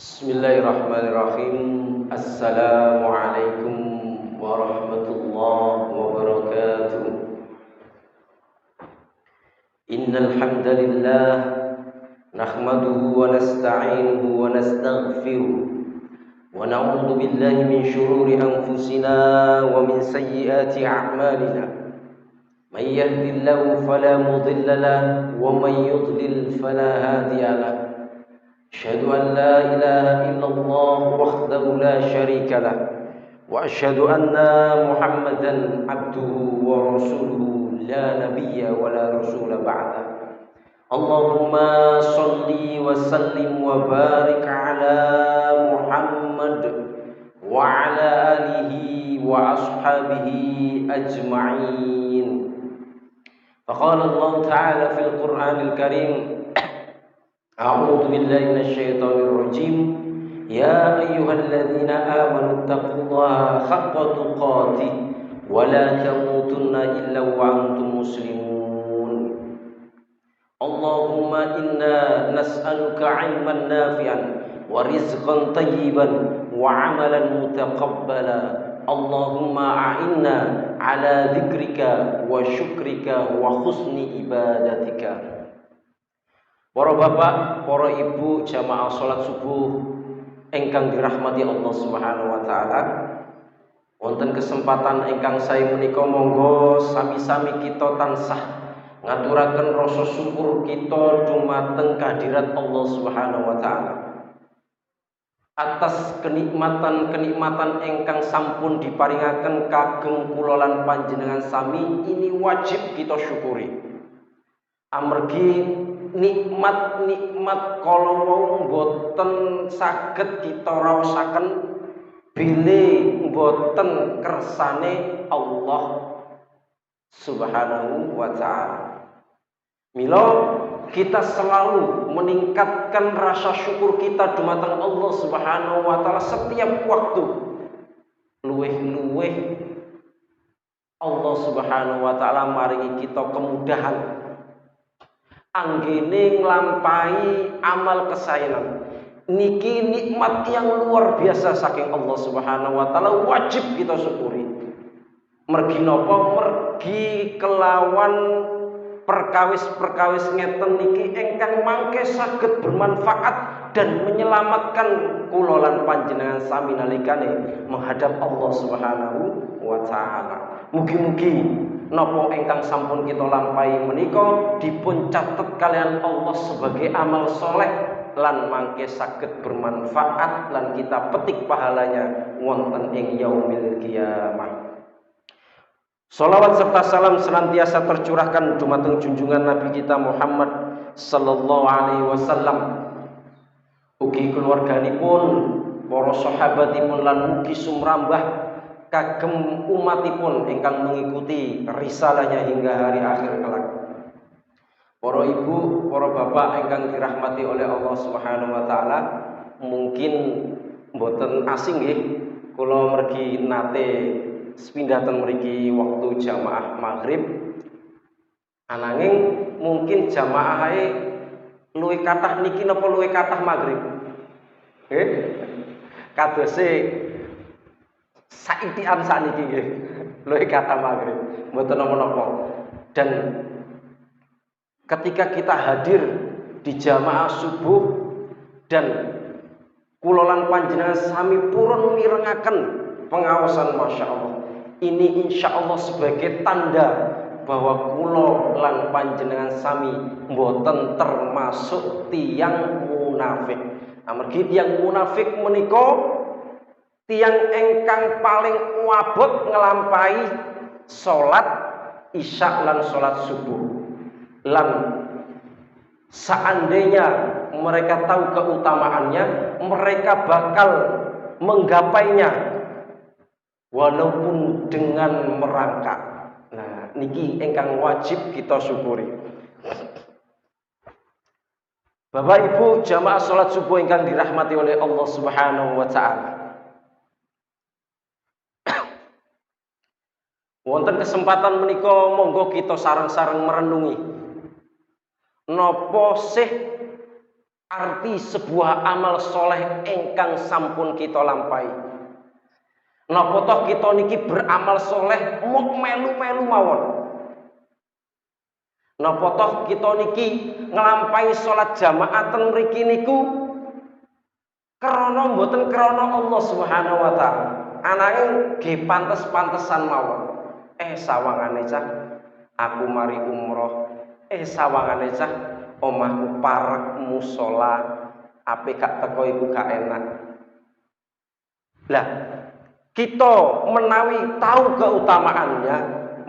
Bismillahirrahmanirrahim. Assalamualaikum warahmatullahi wabarakatuh. Innal hamdalillah nahmaduhu wa nasta'inuhu wa nastaghfiruh wa na'udzu billahi min shururi anfusina wa min sayyiati a'malina. May yahdihillahu fala mudilla lahu wa may yudlil fala hadiya lahu. أشهد أن لا إله إلا الله وحده لا شريك له وأشهد أن محمدا عبده ورسوله لا نبي ولا رسول بعده اللهم صل وسلم وبارك على محمد وعلى آله وأصحابه أجمعين فقال الله تعالى في القرآن الكريم أعوذ بالله من الشيطان الرجيم يا أيها الذين آمنوا اتقوا الله حق تقاته ولا تموتن إلا وأنتم مسلمون اللهم إنا نسألك علما نافعا ورزقا طيبا وعملا متقبلا اللهم أعنا على ذكرك وشكرك وحسن عبادتك. Para bapak, para ibu, jamaah salat subuh ingkang dirahmati Allah Subhanahu wa taala. Wonten kesempatan ingkang saya menika monggo sami-sami kita tansah ngaturaken rasa syukur kita dumateng kehadirat Allah Subhanahu wa taala. Atas kenikmatan-kenikmatan ingkang sampun diparingaken kagem kula lan panjenengan sami, ini wajib kita syukuri. Amargi nikmat-nikmat kalau mau mboten saged kita raosaken bilih mboten kersane Allah Subhanahu wa taala. Mila kita selalu meningkatkan rasa syukur kita dumateng Allah Subhanahu wa taala setiap waktu. Luweh-luweh Allah Subhanahu wa taala maringi kita kemudahan anggene nglampahi amal kesaenan. Niki nikmat yang luar biasa saking Allah Subhanahu wa taala, wajib kita syukuri. Mergi napa? Mergi kelawan perkawis-perkawis ngeten niki ingkang mangke saged bermanfaat dan menyelamatkan kula lan panjenengan sami nalikane menghadap Allah Subhanahu wa taala. Mugi-mugi napa ingkang sampun kita lampahi menika dipun catet kalian Allah sebagai amal soleh lan mangke saged bermanfaat lan kita petik pahalanya wonten ing yaumil qiyamah. Shalawat serta salam senantiasa tercurahkan dumateng junjungan Nabi kita Muhammad sallallahu alaihi wasallam, ugi keluarganipun, para sahabatipun lan mugi sumrambah kagem umatipun ingkang mengikuti risalahnya hingga hari akhir kelak. Para ibu, para bapak ingkang dirahmati oleh Allah Subhanahu wa taala, mungkin mboten asing nggih kula mergi nate sepindhaten mriki waktu jamaah maghrib. Ananging mungkin jamaahe luwih kathah niki napa luwih kathah maghrib? Nggih. Kadose saitian sakniki nggih. Luwih kathah maghrib, mboten napa-napa. Dan ketika kita hadir di jamaah subuh dan kula lan panjenengan sami purun mirengaken pengawasan Masya Allah, ini insya Allah sebagai tanda bahwa kula lan panjenengan sami mboten termasuk tiang munafik. Amargi tiang munafik menika tiang engkang paling wabot ngelampahi salat isya lan salat subuh. Lan seandainya mereka tahu keutamaannya, mereka bakal menggapainya walaupun dengan merangkak. Nah, niki ingkang wajib kita syukuri. Bapak Ibu jamaah salat subuh ingkang dirahmati oleh Allah Subhanahu wa taala. Wonten kesempatan menika monggo kita sareng-sareng merenungi napa sih arti sebuah amal soleh ingkang sampun kita lampahi. Napa toh kita niki beramal soleh mok melu-melu mawon. Napa toh kita niki nglampahi salat jamaah ten mriki niku krana mboten krana Allah Subhanahu wa taala. Ananging nggih pantes-pantesan mawon. Sawangane cah aku mari umroh. Sawangane cah omahku parek musala, ape gak teko iku gak enak. Lah, kita menawi tahu keutamaannya,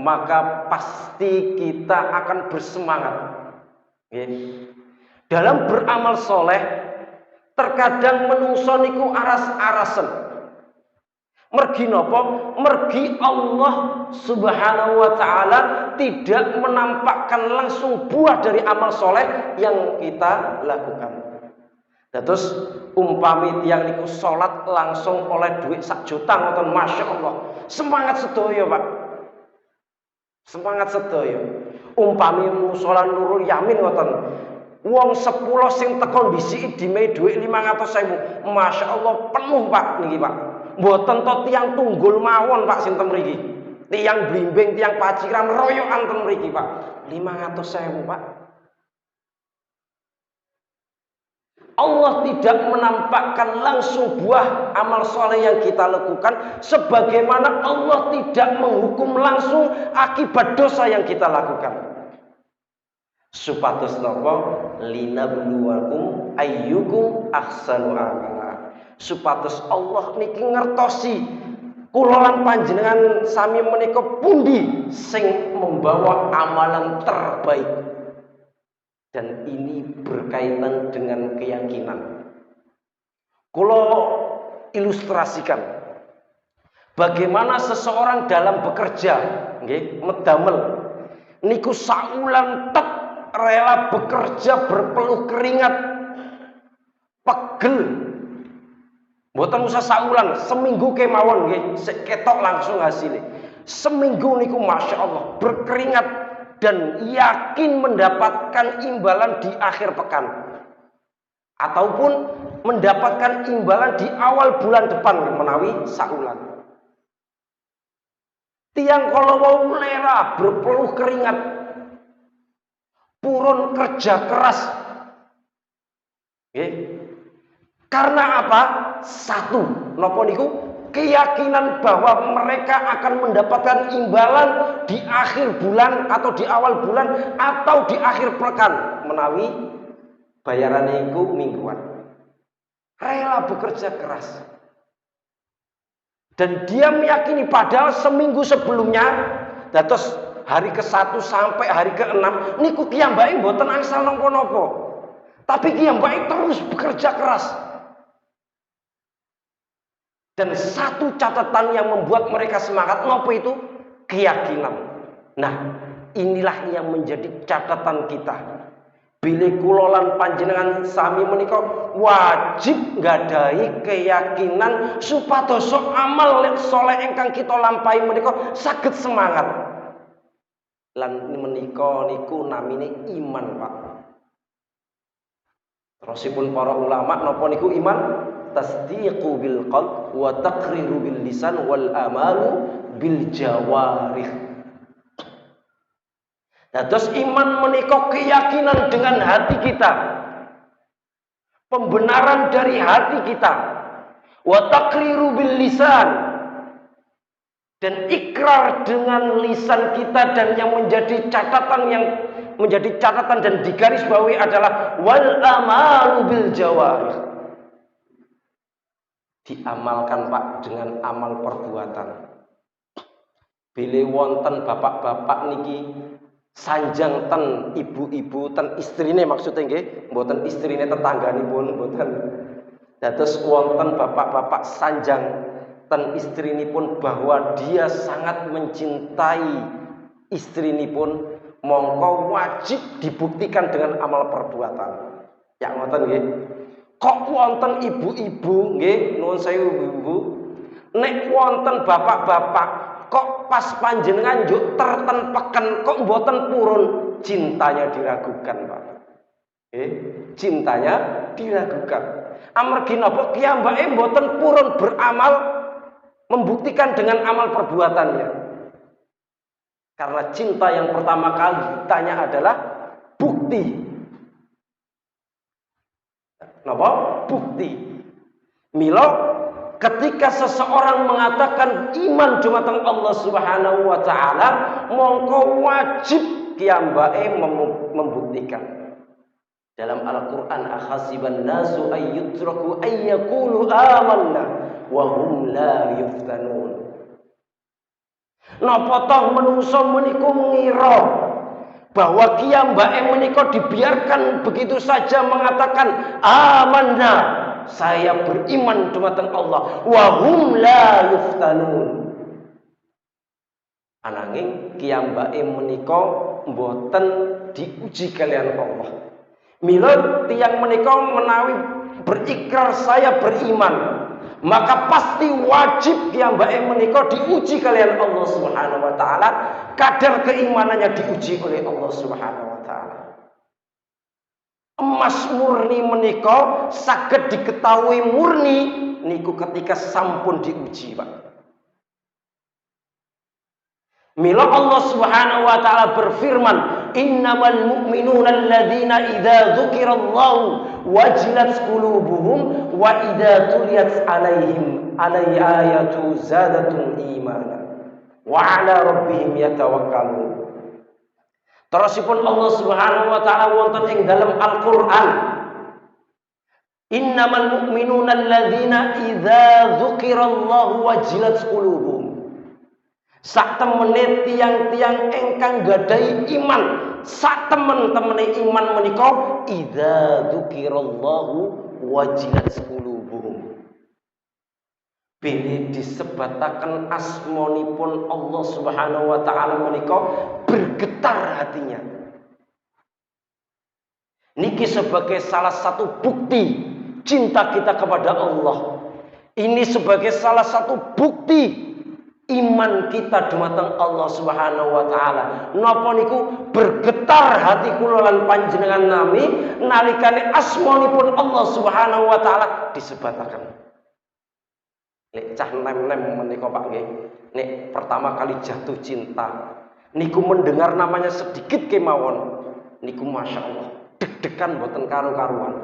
maka pasti kita akan bersemangat. Dalam beramal soleh, terkadang menungso niku aras-arasen. Mergi napa? Mergi Allah Subhanahu wa taala tidak menampakkan langsung buah dari amal soleh yang kita lakukan. Terus umpami tiyang niku salat langsung oleh duit 1 juta ngoten, masya Allah. Semangat sedaya, Pak. Semangat sedaya. Umpami musala Nurul Yamin ngoten. Wong 10 sing teko ndisiki dimehi dhuwit 500.000. Masya Allah penuh, Pak, niki, Pak. Mboten to tiyang tunggul mawon, Pak, sinten mriki. Tiyang blimbing, tiyang paciran royokan ten mriki, Pak. 500.000, Pak. Allah tidak menampakkan langsung buah amal soleh yang kita lakukan, sebagaimana Allah tidak menghukum langsung akibat dosa yang kita lakukan. Supados napa? Linabluwakum ayyukum ahsanu amala. Supados Allah niki ngertosi kula lan panjenengan sami menika pundi sing membawa amalan terbaik. Dan ini berkaitan dengan keyakinan. Kula ilustrasikan bagaimana seseorang dalam bekerja, nggih, medamel niku saulan tek rela bekerja berpeluh keringat, pegel. Mboten usah saulan, seminggu kemawon nggih, ketok langsung hasilnya. Seminggu niku masya Allah berkeringat dan yakin mendapatkan imbalan di akhir pekan ataupun mendapatkan imbalan di awal bulan depan menawi saulan. Tiang kalau mau lera berpeluh keringat, purun kerja keras. Karena apa? Satu, napa niku? Keyakinan bahwa mereka akan mendapatkan imbalan di akhir bulan atau di awal bulan atau di akhir pekan menawi bayarannya itu mingguan. Rela bekerja keras. Dan dia meyakini padahal seminggu sebelumnya, dados hari ke-1 sampai hari ke-6 niku kiyambake mboten angsal napa-napa. Tapi kiyambake terus bekerja keras. Dan satu catatan yang membuat mereka semangat, nopo itu? Keyakinan. Nah, inilah yang menjadi catatan kita. Bila kula lan panjenengan sami menika wajib nggadahi keyakinan supados amal soleh ingkang kita lampahi menika saged semangat. Lan menika niku namine iman, Pak. Terusipun para ulama napa niku iman? Tasdiqu bil qalb wa taqriru bil lisan wal amalu bil jawarih. Nah, terus iman menika keyakinan dengan hati kita, pembenaran dari hati kita, wa taqriru bil lisan, dan ikrar dengan lisan kita, dan yang menjadi catatan dan digarisbawahi adalah wal amalu bil jawarih. Diamalkan, Pak, dengan amal perbuatan. Bila wonten bapak-bapak niki sanjang ten ibu-ibu ten istrine maksudnya nggih, mboten istrine tetangganipun mboten. Dados wonten bapak-bapak sanjang ten istrinipun bahwa dia sangat mencintai istrinipun, mongko wajib dibuktikan dengan amal perbuatan. Ya ngoten nggih. Kok wonten ibu-ibu nggih, nuwun sewu ibu-ibu, nek wonten bapak-bapak kok pas panjenengan njuk terten peken kok mboten purun, cintanya diragukan, Pak. Cintanya diragukan. Amargi napa kiyambake mboten purun beramal membuktikan dengan amal perbuatannya. Karena cinta yang pertama kali ditanya adalah bukti. Napa? Bukti. Milo ketika seseorang mengatakan iman dumateng Allah Subhanahu wa taala, mongko wajib kiyambake membuktikan. Dalam Al-Qur'an akhasiban nasu ayyutraku ayyaqulu amanna wa hum la yuftanun. Napa toh menungso meniku ngira bahwa kiyambake menika dibiarkan begitu saja mengatakan amanna, saya beriman dumateng Allah, wa hum la yuftanun. Ananging kiyambake menika mboten diuji kalian Allah. Mila tiyang menika menawi berikrar saya beriman, maka pasti wajib kiyambake menika diuji kalian Allah Subhanahu wa taala. Kadar keimanannya diuji oleh Allah Subhanahu wa taala. Emas murni menika saged diketahui murni niku ketika sampun diuji, Pak. Mila Allah Subhanahu wa taala berfirman, "Innamal mu'minuna alladzina idza dzukirallahu wajilat qulubuhum wa idza tuliyat 'alaihim ayatu zadatum imana wa 'ala rabbihim yatawakkalun." Terusipun Allah Subhanahu wa taala wonten ing dalam Al-Qur'an, "Innamal mu'minuna alladzina idza dzukirallahu wajilat qulubuhum." Sak temene tiang-tiang engkang gadai iman, sak temen-temene iman menika idza dzukirallahu wajilat qulubuhum. Bini disebataken asmanipun Allah Subhanahu wa taala menika bergetar hatinya. Niki sebagai salah satu bukti cinta kita kepada Allah. Ini sebagai salah satu bukti iman kita dumateng Allah Subhanahu wa taala. Napa niku bergetar hati kula lan panjenengan nami nalikane asmanipun Allah Subhanahu wa taala disebataken. Nek cah nem-nem menika Pak nggih, nek pertama kali jatuh cinta niku mendengar namanya sedikit kemawon niku masyaallah deg-degan boten karu-karuan.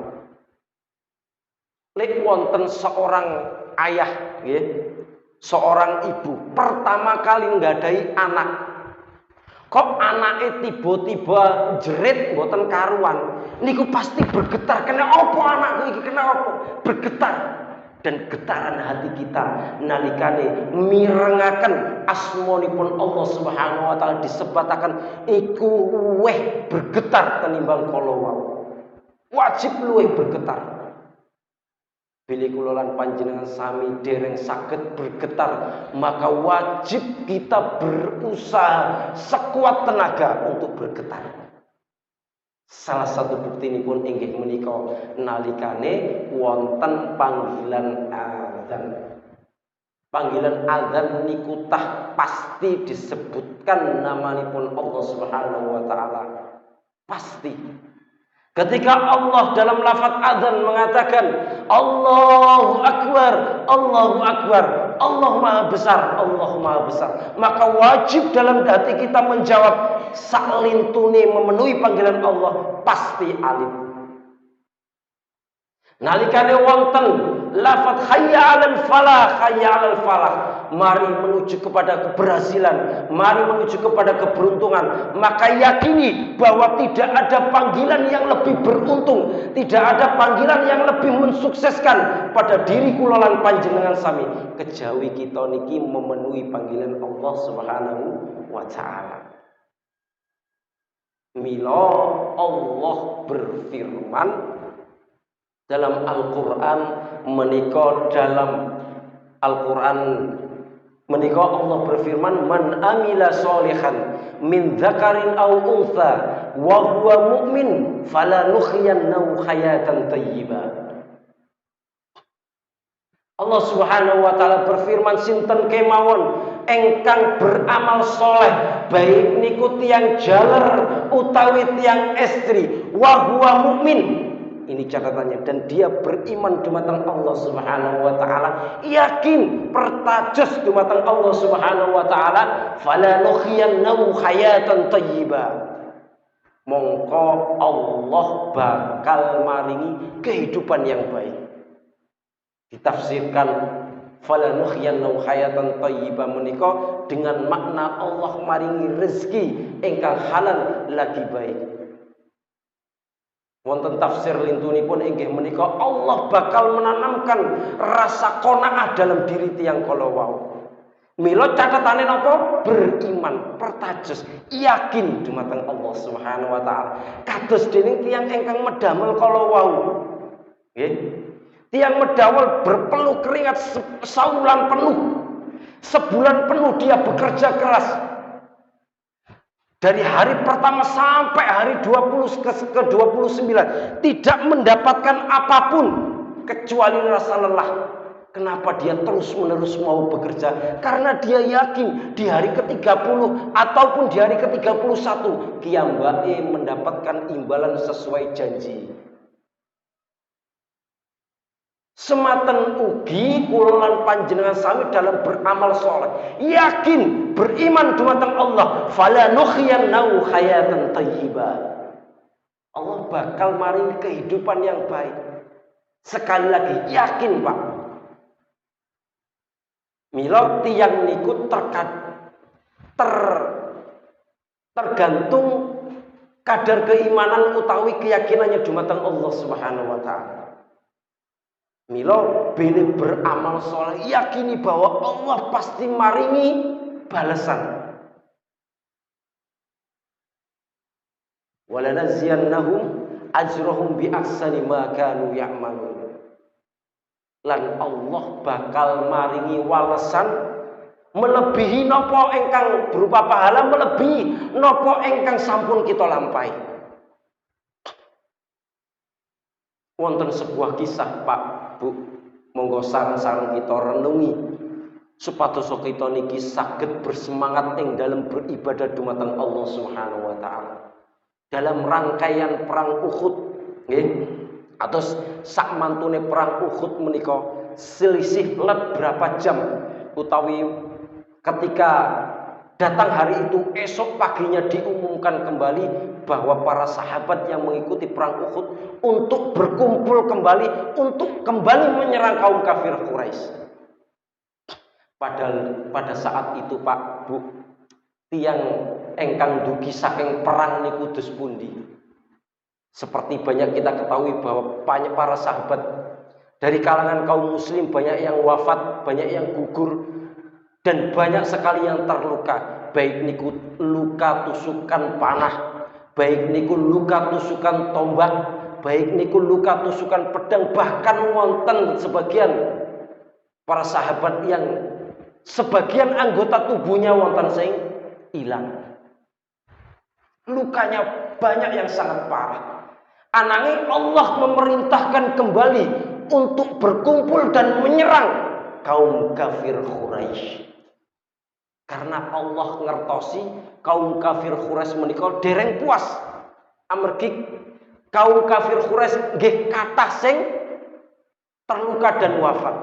Lek wonten seorang ayah nggih, seorang ibu pertama kali nggadahi anak, kok anake tiba-tiba jerit mboten karuan, niku pasti bergetar. Kena apa anakku iki, kena apa? Bergetar. Dan getaran hati kita nalikane mirengaken asmanipun Allah Subhanahu wa taala disebataken iku luwih bergetar tenimbang kala wau. Wajib luwih bergetar. Bila kula lan panjenengan sami dereng saged bergetar, maka wajib kita berusaha sekuat tenaga untuk bergetar. Salah satu bukti ini pun inggih menika nalikane wonten panggilan azan. Panggilan azan niku tah pasti disebutkan namanipun Allah Subhanahu wa taala. Pasti. Ketika Allah dalam lafaz azan mengatakan Allahu Akbar, Allahu Akbar, Allah Maha Besar, Allah Maha Besar, maka wajib dalam hati kita menjawab salintune memenuhi panggilan Allah pasti alif. Nalikane wonten lafaz hayya 'alal falah, hayya 'alal falah, mari menuju kepada keberhasilan, mari menuju kepada keberuntungan, maka yakini bahwa tidak ada panggilan yang lebih beruntung, tidak ada panggilan yang lebih mensukseskan pada diri kula lan panjenengan sami kejawi kita niki memenuhi panggilan Allah Subhanahu wa taala. Mila Allah berfirman dalam Al-Qur'an menika, dalam Al-Qur'an menika Allah berfirman, man amila sholihan min dzakarin aw untha wa huwa mu'min falanuhyiyannahu hayatan thayyibah. Allah Subhanahu wa taala berfirman, sinten kemawon engkang beramal soleh, baik niku tiyang jaler utawi tiyang estri, wa huwa mukmin. Ini catatannya, dan dia beriman dumateng Allah Subhanahu wa taala, yakin pertajus dumateng Allah Subhanahu wa taala, fala nuhyiyannahu hayatan thayyibah. Mongko Allah bakal maringi kehidupan yang baik. Ditafsirkan fala nuhyiyannahu hayatan thayyibah menika dengan makna Allah maringi rezeki ingkang halal lagi baik. Wonten tafsir lintunipun inggih menika Allah bakal menanamkan rasa qanaah dalam diri tiyang kala wau. Mila catatane napa? Beriman, pertajus, yakin dumateng Allah Subhanahu wa taala. Kados dening tiyang ingkang medamel kala wau. Nggih. Tiang medawal berpeluh keringat saulan penuh. Sebulan penuh dia bekerja keras. Dari hari pertama sampai hari 20 ke 29 tidak mendapatkan apapun kecuali rasa lelah. Kenapa dia terus-menerus mau bekerja? Karena dia yakin di hari ke-30 ataupun di hari ke-31 kiyambake mendapatkan imbalan sesuai janji. Sematen ugi kula lan panjenengan sami dalam beramal soleh, yakin beriman dumateng Allah, fala nuhyiyannahu hayatan thayyibah. Allah bakal maringi kehidupan yang baik. Sekali lagi yakin, Pak. Mila tiyang niku tergantung kadar keimanan utawi keyakinannya dumateng Allah Subhanahu wa taala. Milo bene beramal soleh, yakini bahwa Allah pasti maringi balasan. Walanaziyannahum ajrahum bi ahsani ma kanu ya'malun. Lan Allah bakal maringi walesan melebihi napa ingkang berupa pahala, melebihi napa ingkang sampun kita lampahi. Wonten sebuah kisah, Pak, Bu, monggo sareng-sareng kita renungi supados kita niki saged bersemangat ing dalam beribadah dumateng Allah Subhanahu wa taala. Dalam rangkaian perang Uhud, nggih, atus sak mantune perang Uhud menika selisih let berapa jam utawi ketika datang hari itu, esok paginya diumumkan kembali bahwa para sahabat yang mengikuti perang Uhud untuk berkumpul kembali, untuk kembali menyerang kaum kafir Quraisy. Padahal pada saat itu, Pak, Bu, tiang engkang dugi saking perang niku dus pundi. Seperti banyak kita ketahui bahwa banyak para sahabat dari kalangan kaum muslim banyak yang wafat, banyak yang gugur, dan banyak sekali yang terluka. Baik niku luka tusukan panah, baik niku luka tusukan tombak, baik niku luka tusukan pedang, bahkan wonten sebagian para sahabat yang sebagian anggota tubuhnya wonten sing hilang. Lukanya banyak yang sangat parah. Ananging Allah memerintahkan kembali untuk berkumpul dan menyerang kaum kafir Quraisy. Karena Allah ngertosi kaum kafir Quraisy menika dereng puas amargi kaum kafir Quraisy nggih kathah sing terluka dan wafat.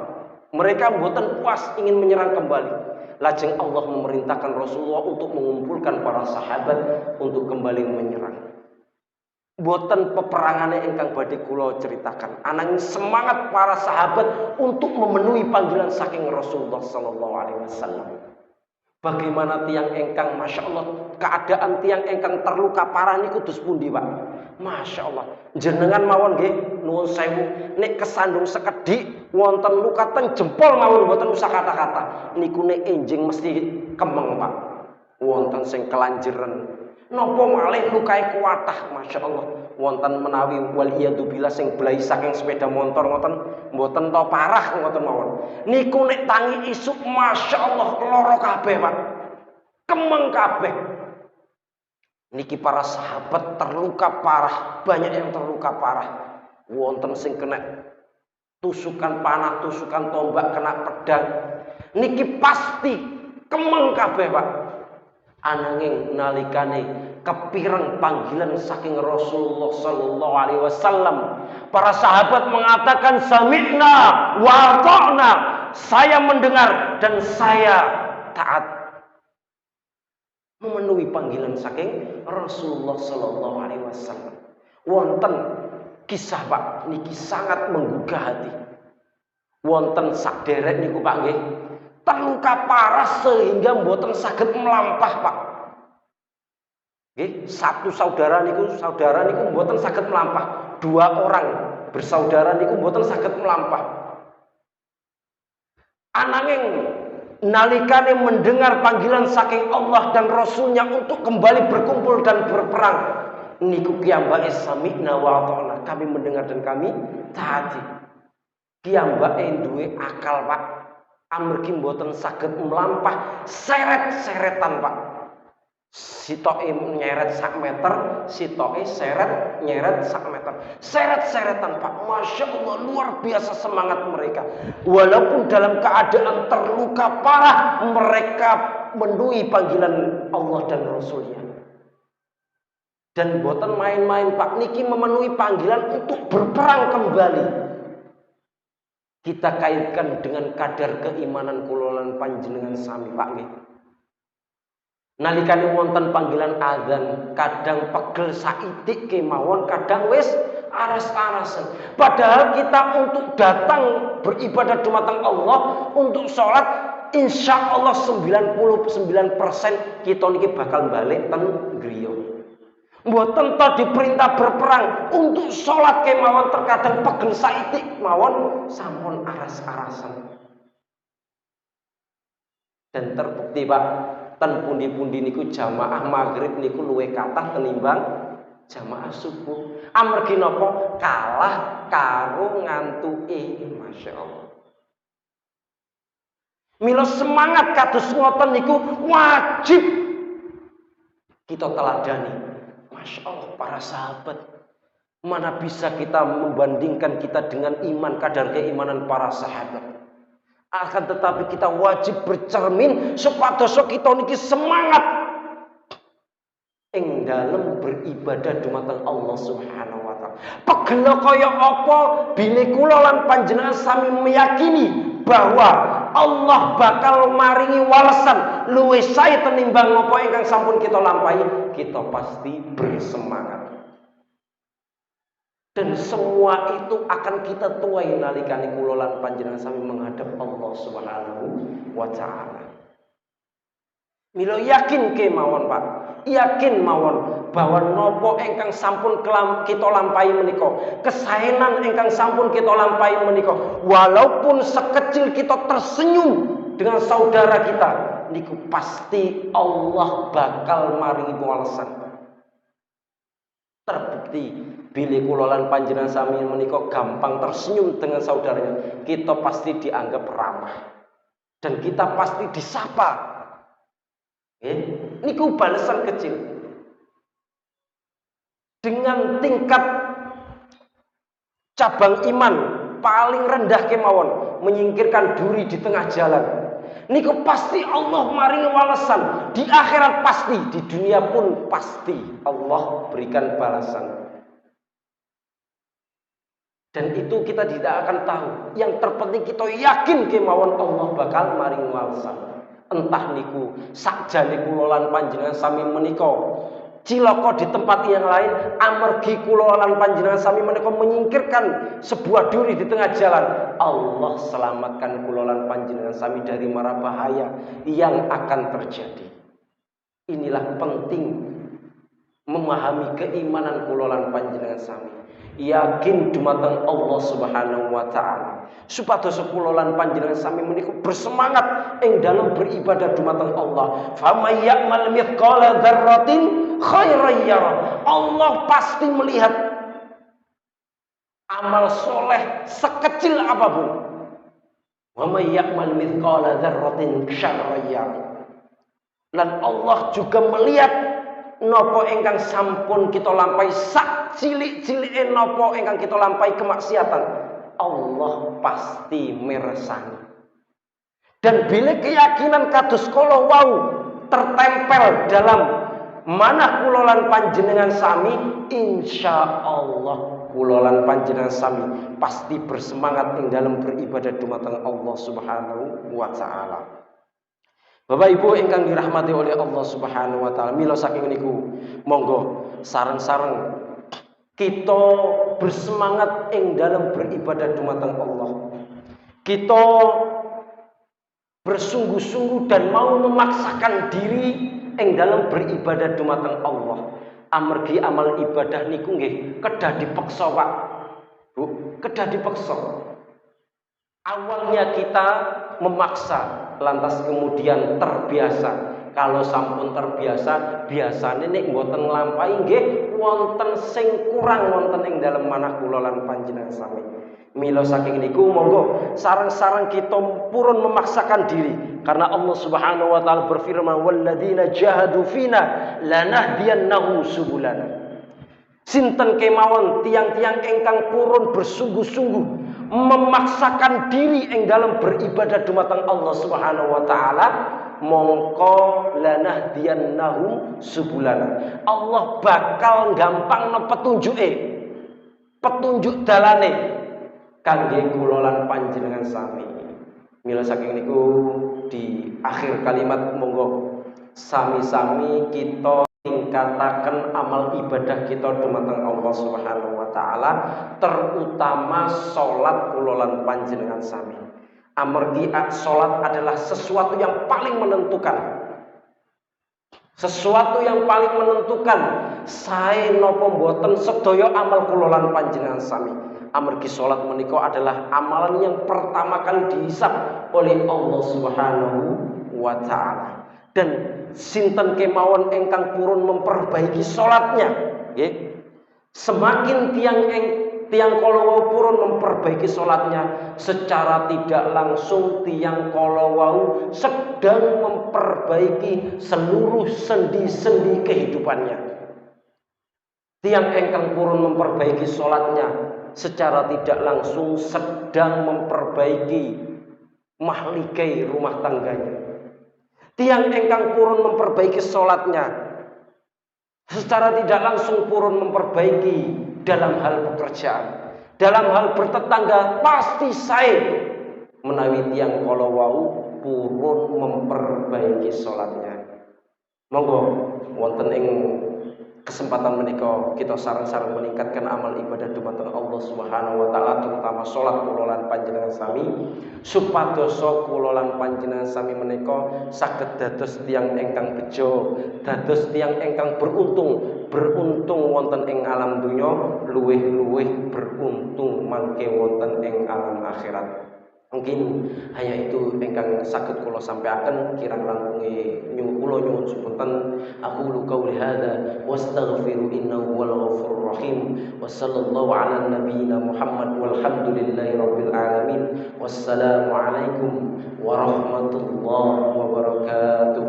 Mereka mboten puas ingin menyerang kembali. Lajeng Allah memerintahkan Rasulullah untuk mengumpulkan para sahabat untuk kembali menyerang. Mboten peperangane ingkang badhe kula ceritakan. Ananging semangat para sahabat untuk memenuhi panggilan saking Rasulullah sallallahu alaihi wasallam. Bagaimana tiang engkang, masya Allah, keadaan tiang engkang terluka parah niku dus pundi, Pak? Masya Allah, jenengan mawon nggih nuwun sewu, nek kesandung sekedhik wonten luka teng jempol mawon mboten usah kata-kata. Niku nek enjing mesti kemeng, Pak. Wonten sing kelanjeren. Napa malih lukae kuwatah, masya Allah. Wonten menawi waliyadzubillah sing blai saking sepeda motor ngoten mboten to parah ngoten mawon. Niku nek tangi isuk masya Allah lara kabeh, Pak. Kemeng kabeh. Niki para sahabat terluka parah, banyak yang terluka parah. Wonten sing kena tusukan panah, tusukan tombak, kena pedang, niki pasti kemeng kabeh, Pak. Ananging nalikane kepireng panggilan saking Rasulullah sallallahu alaihi wasallam, para sahabat mengatakan sami'na wa ata'na, saya mendengar dan saya taat. Memenuhi panggilan saking Rasulullah sallallahu alaihi wasallam. Wonten kisah, Pak, niki sangat menggugah hati. Wonten sakderek niku, Pak, nggih, terluka parah sehingga mboten saged melampah, Pak. Nggih, satu saudara niku mboten saged melampah. Dua orang bersaudara niku mboten saged melampah. Ananging nalikane mendengar panggilan saking Allah dan Rasulnya untuk kembali berkumpul dan berperang, niku kiyambake sami'na wa ata'na, kami mendengar dan kami taati. Kiyambake duwe akal, Pak. Amargi mboten saged melampah seret-seretan, Pak. Sitoke nyeret sak meter, sitoke seret nyeret sak meter. Seret-seretan, Pak. Masya Allah, luar biasa semangat mereka. Walaupun dalam keadaan terluka parah, mereka memenuhi panggilan Allah dan Rasulnya. Dan boten main-main, Pak. Niki memenuhi panggilan untuk berperang kembali. Kita kaitkan dengan kadar keimanan kulolan panjenengan sami, Pak, nggih. Nalikane wonten panggilan azan, kadang pegel saitik kemawon, kadang wis aras-arasen. Padahal kita untuk datang beribadah dumateng Allah, untuk sholat, insya Allah 99% kita niki bakal balik ten griya. Mboten to diperintah berperang, untuk sholat kemawon terkadang pegel saitik mawon sampun aras-arasen. Dan terbukti, Pak, ten pundi-pundi niku jamaah maghrib niku luwih kathah tenimbang jamaah subuh. Amargi napa? Kalah karo ngantuke. Masya Allah. Mila semangat kados ngoten niku wajib kita teladani. Masya Allah, para sahabat, mana bisa kita membandingkan kita dengan iman, kadar keimanan para sahabat. Akan tetapi kita wajib bercermin supados kita niki semangat ing dalem beribadah dumateng Allah Subhanahu wa taala. Pegel kaya apa bile kula lan panjenengan sami meyakini bahwa Allah bakal maringi walesan luwih sae tenimbang apa ingkang sampun kita lampahi, kita pasti bersemangat. Dan semua itu akan kita tuai nalikane kula lan panjenengan sami menghadap Allah Subhanahu wa taala. Mila yakin kemawon, Pak. Yakin mawon bahwa nopo ingkang sampun kita lampahi menika, kesaenan ingkang sampun kita lampahi menika, walaupun sekecil kita tersenyum dengan saudara kita, niku pasti Allah bakal maringi walesan. Terbukti bilih kula lan panjenengan sami menika gampang tersenyum dengan saudaranya, kita pasti dianggap ramah dan kita pasti disapa. Niku balasan kecil. Dengan tingkat cabang iman paling rendah kemawon, menyingkirkan duri di tengah jalan, niku pasti Allah maringi walesan. Di akhirat pasti, di dunia pun pasti Allah berikan balasan. Dan itu kita tidak akan tahu. Yang terpenting kita yakin kemawon Allah bakal maringi walesan. Entah niku sakjane kula lan panjenengan sami menika cilaka di tempat yang lain, amargi kula lan panjenengan sami menika menyingkirkan sebuah duri di tengah jalan, Allah selamatkan kula lan panjenengan sami dari mara bahaya yang akan terjadi. Inilah penting memahami keimanan kula lan panjenengan sami. Yakin dumateng Allah Subhanahu wa taala. Supados kula lan panjenengan sami menika bersemangat ing dalam beribadah dumateng Allah. Faman ya'mal mithqala dzarratin khairan yara. Allah pasti melihat amal soleh sekecil apapun. Wa may ya'mal mithqala dzarratin syarran yara. Dan Allah juga melihat nopo ingkang sampun kita lampahi sak cilik-cilike nopo ingkang kita lampahi kemaksiatan, Allah pasti mirsani. Dan bila keyakinan kados kala wau tertempel dalam manah kulolan panjenengan sami, insya Allah kulolan panjenengan sami pasti bersemangat ing dalam beribadah dumateng Allah Subhanahu wa taala. Bapak Ibu ingkang dirahmati oleh Allah Subhanahu wa taala, mila saking niku monggo sareng-sareng kita bersemangat ing dalam beribadah dumateng Allah. Kita bersungguh-sungguh dan mau memaksakan diri ing dalam beribadah dumateng Allah. Amargi amal ibadah niku nggih kedah dipeksa, Pak. Bu, kedah dipeksa. Awalnya kita memaksa, lantas kemudian terbiasa. Kalau sampun terbiasa, biasane nek mboten nglampahi nggih wonten sing kurang wonten ing dalem manah kula lan panjenengan sami. Mila saking niku monggo sareng-sareng kita purun memaksakan diri karena Allah Subhanahu wa taala berfirman walladzina jahadu fina lanahdiyannahum subulana. Sinten kemawon tiang-tiang ingkang purun bersungguh-sungguh memaksakan diri ing dalam beribadah dumateng Allah Subhanahu wa taala, mongko lanahdiyannahum subulana. Allah bakal gampangno petunjuk dalane kangge kula lan panjenengan sami. Mila saking niku di akhir kalimat monggo sami-sami kita tingkataken amal ibadah kita dumateng Allah Subhanahu wa taala, terutama salat kula lan panjenengan sami. Amargi salat adalah sesuatu yang paling menentukan. Sesuatu yang paling menentukan sae napa mboten sedaya amal kula lan panjenengan sami. Amargi salat menika adalah amalan yang pertama kali dihisab oleh Allah Subhanahu wa taala. Dan sinten kemawon ingkang purun memperbaiki salatnya, nggih. Semakin tiang kala purun memperbaiki salatnya, secara tidak langsung tiang kala sedang memperbaiki seluruh sendi-sendi kehidupannya. Tiang ingkang purun memperbaiki salatnya secara tidak langsung sedang memperbaiki mahligai rumah tangganya. Tiang ingkang purun memperbaiki salatnya secara tidak langsung purun memperbaiki dalam hal pekerjaan, dalam hal bertetangga, pasti saya menawi tiang kala wau purun memperbaiki salatnya. Monggo wonten ing kesempatan menika kita sareng-sareng meningkatkan amal ibadah dumateng Allah Subhanahu wa taala, terutama salat kula lan panjenengan sami, supados kula lan panjenengan sami menika saged dados tiyang ingkang bejo, dados tiyang ingkang beruntung wonten ing alam donya, luwih-luwih beruntung mangke wonten ing alam akhirat. Mungkin hanya itu ingkang saged kula sampaikan, kirang langkunge kula nyuwun sepunten. Aku qauli hadza wastaghfiru innahu wal ghafurur rahim. Wassallallahu ala nabiyyina Muhammad walhamdulillahi rabbil alamin. Wassalamu alaikum warahmatullahi wabarakatuh.